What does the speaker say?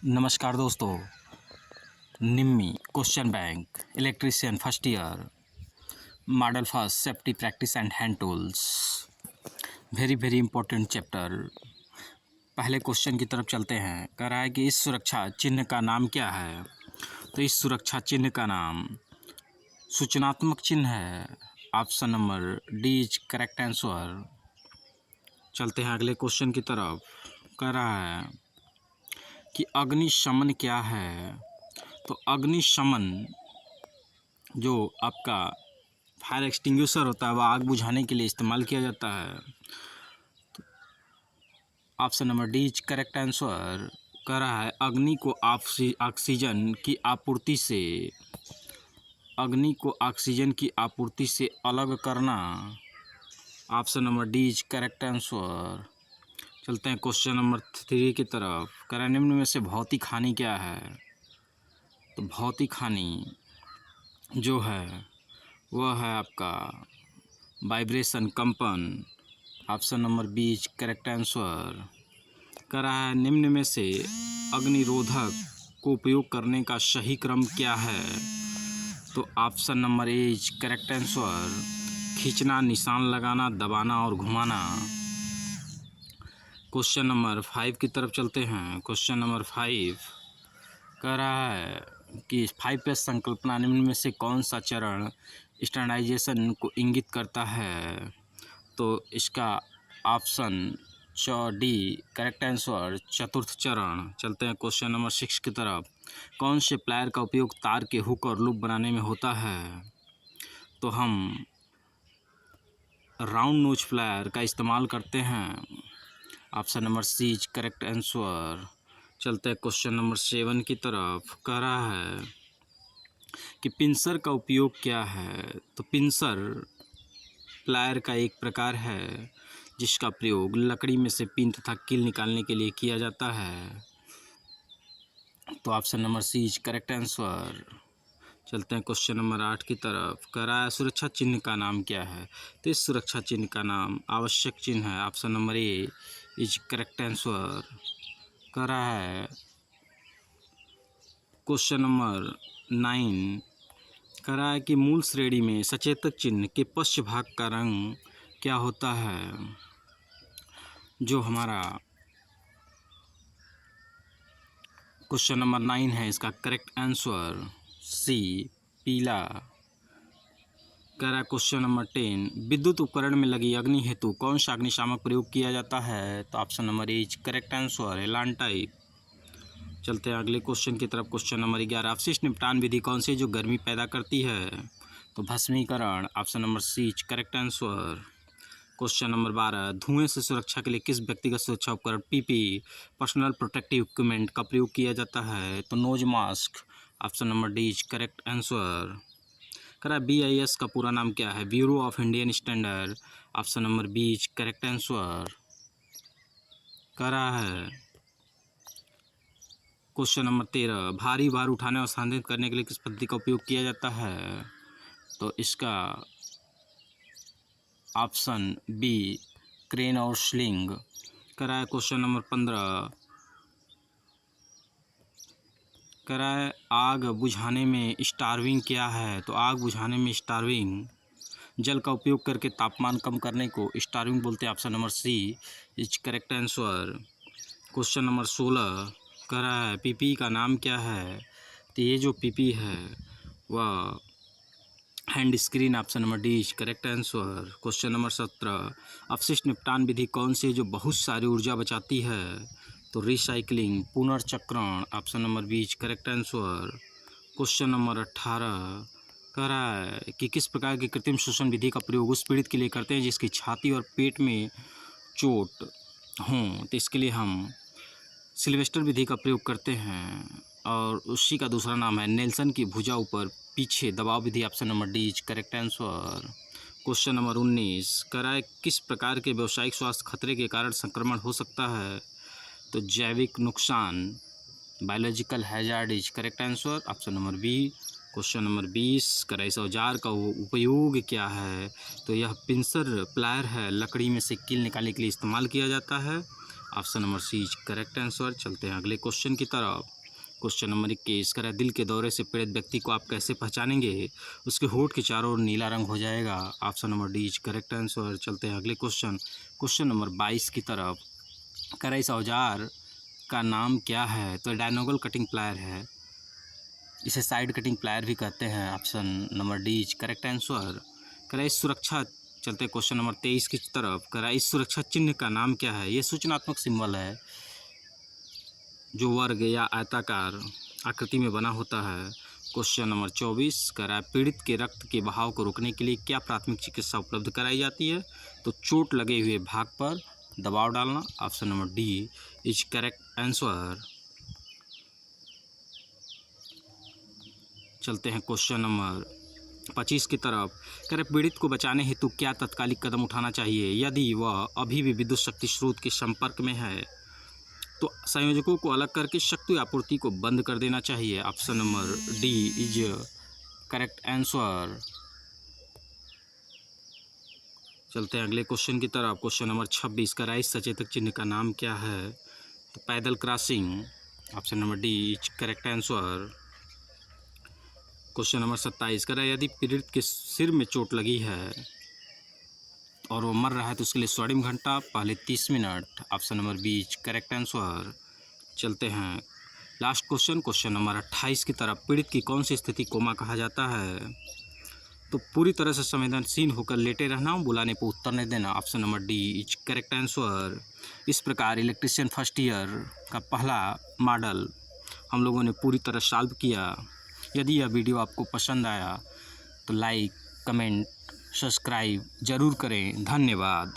नमस्कार दोस्तों। Nimmi question bank electrician first year model first safety practice and hand tools very important chapter. पहले question की तरफ चलते हैं। कह रहा है कि इस सुरक्षा चिन्ह का नाम क्या है। तो इस सुरक्षा चिन्ह का नाम सूचनात्मक चिन्ह है। Option number D is correct answer. चलते हैं अगले क्वेश्चन की तरफ। कह रहा है कि अग्निशमन क्या है। तो अग्निशमन जो आपका फायर एक्सटिंग्विशर होता है वह आग बुझाने के लिए इस्तेमाल किया जाता है। Option number D is correct answer. कह रहा है अग्नि को ऑक्सीजन की आपूर्ति से अलग करना। Option number D is correct answer. चलते हैं क्वेश्चन नंबर 3 की तरफ। कह रहा है निम्न में से भौतिक हानि क्या है। तो भौतिक हानि जो है वह है आपका वाइब्रेशन कंपन। Option number B is correct answer. कह रहा है निम्न में से अग्निरोधक को उपयोग करने का सही क्रम क्या है। तो option number A is correct answer. खींचना, निशान लगाना, दबाना और घुमाना। क्वेश्चन नंबर 5 की तरफ चलते हैं। क्वेश्चन नंबर 5 कह रहा है कि 5S संकल्पना निम्न में से कौन सा चरण स्टैंडर्डाइजेशन को इंगित करता है। तो इसका ऑप्शन डी करेक्ट आंसर चतुर्थ चरण। चलते हैं क्वेश्चन नंबर 6 की तरफ। कौन से प्लायर का उपयोग तार के हुक और लूप बनाने में होता है। तो हम राउंड नोज प्लायर का इस्तेमाल करते हैं। Option number C is correct answer. चलते हैं क्वेश्चन नंबर 7 की तरफ। कह रहा है कि पिंसर का उपयोग क्या है। तो पिंसर प्लायर का एक प्रकार है जिसका प्रयोग लकड़ी में से पिन तथा कील निकालने के लिए किया जाता है। तो option number C is correct answer. चलते हैं क्वेश्चन नंबर 8 की तरफ। कह रहा है सुरक्षा चिन्ह का नाम क्या है। तो इस सुरक्षा चिन्ह का नाम आवश्यक चिन्ह है। Option number A is correct answer. कह रहा है क्वेश्चन नंबर 9 कह रहा है कि मूल श्रेणी में सचेतक चिन्ह के पश्च भाग का रंग क्या होता है। जो हमारा क्वेश्चन नंबर 9 है इसका करेक्ट आंसर सी पीला। कह रहा है क्वेश्चन नंबर 10 विद्युत उपकरण में लगी अग्नि हेतु कौन सा अग्निशामक प्रयोग किया जाता है। तो option number A is correct answer एलान टाइप। चलते हैं अगले क्वेश्चन की तरफ। क्वेश्चन नंबर 11 अपशिष्ट निपटान विधि कौन सी जो गर्मी पैदा करती है। तो भस्मीकरण। Option number C is correct answer. Question number 12 धुएं से सुरक्षा के लिए किस व्यक्तिगत सुरक्षा उपकरण पीपी पर्सनल प्रोटेक्टिव इक्विपमेंट का प्रयोग किया जाता है। तो nose mask. Option number D is correct answer. कह रहा है BIS का पूरा नाम क्या है। Bureau of Indian standard. Option number B is correct answer. कह रहा है क्वेश्चन नंबर 13 भारी भार उठाने और स्थानांतरित करने के लिए किस पद्धति का उपयोग किया जाता है। तो इसका ऑप्शन बी क्रेन और स्लिंग। कह रहा है क्वेश्चन नंबर 15 कह रहा है आग बुझाने में स्टार्विंग क्या है। तो आग बुझाने में स्टार्विंग जल का उपयोग करके तापमान कम करने को स्टार्विंग बोलते हैं। Option number C is correct answer. Question number 16 कह रहा है पीपी का नाम क्या है। तो ये जो पीपी है वह hand screen. Option number D is correct answer. Question number 17 अपशिष्ट निपटान विधि कौन सी है जो बहुत सारी ऊर्जा बचाती है। तो रिसाइकलिंग पुनर्चक्रण। Option number B is correct answer. Question number 18 कह रहा है कि किस प्रकार की कृत्रिम श्वसन विधि का प्रयोग उस पीड़ित के लिए करते हैं जिसकी छाती और पेट में चोट हों। तो इसके लिए हम सिल्वेस्टर विधि का प्रयोग करते हैं और उसी का दूसरा नाम है नेल्सन की भुजा ऊपर पीछे दबाव विधि। Option number D is correct answer. Question number 19 कह रहा है किस प्रकार के व्यावसायिक स्वास्थ्य खतरे के कारण संक्रमण हो सकता है। तो जैविक नुकसान biological hazard is correct answer. Option number B. Question number 20 कह रहा है इस औजार का उपयोग क्या है। तो यह पिंसर प्लायर है लकड़ी में से कील निकालने के लिए इस्तेमाल किया जाता है। Option number C is correct answer. चलते हैं अगले क्वेश्चन की तरफ। क्वेश्चन नंबर 21 करा दिल के दौरे से पीड़ित व्यक्ति को आप कैसे पहचानेंगे? उसके होठ के चारों ओर नीला रंग हो जाएगा। Option number D is correct answer. चलते हैं अगले क्वेश्चन नंबर 22 की तरफ। करा इस औजार का नाम क्या है? तो डायगोनल कटिंग प्लायर है, इसे साइड कटिंग प्लायर भी कहते हैं। Option number D is correct answer. करा इस सुरक्षा चलते क्वेश्चन नंबर 23 की तरफ। करा इस सुरक्षा चिन्ह का नाम क्या है? ये सूचनात्मक सिंबल है जो वर्ग या आयताकार आकृति में बना होता है। क्वेश्चन नंबर 24 करा पीड़ित के रक्त के बहाव को रोकने के लिए क्या प्राथमिक चिकित्सा उपलब्ध कराई जाती है? तो चोट लगे हुए भाग पर दबाव डालना। Option number D is correct answer. चलते हैं क्वेश्चन नंबर 25 की तरफ। कह पीड़ित को बचाने हेतु क्या तत्कालिक कदम उठाना चाहिए? यदि वह अभी भी विद्युत शक्ति स्रोत के संपर्क में है तो संयोजकों को अलग करके शक्ति आपूर्ति को बंद कर देना चाहिए। Option number D is correct answer. चलते हैं अगले क्वेश्चन की तरफ। क्वेश्चन नंबर 26 का राइस सचेतक चिन्ह का नाम क्या है? तो पैदल crossing. Option number D is correct answer. Question number 27 कह रहा है यदि पीड़ित के सिर में चोट लगी है और वो मर रहा है तो उसके लिए स्वर्णिम घंटा पहले 30 minute. Option number B is correct answer. चलते हैं लास्ट क्वेश्चन नंबर 28 की तरफ। पीड़ित की कौन सी स्थिति कोमा कहा जाता है? तो पूरी तरह से संवेदनशील होकर लेटे रहना, बुलाने पर उत्तर नहीं देना। Option number D is correct answer. इस प्रकार इलेक्ट्रीशियन फर्स्ट ईयर का पहला मॉडल हम लोगों ने पूरी तरह सॉल्व किया। यदि यह वीडियो आपको पसंद आया तो लाइक, कमेंट, सब्सक्राइब ज़रूर करें। धन्यवाद।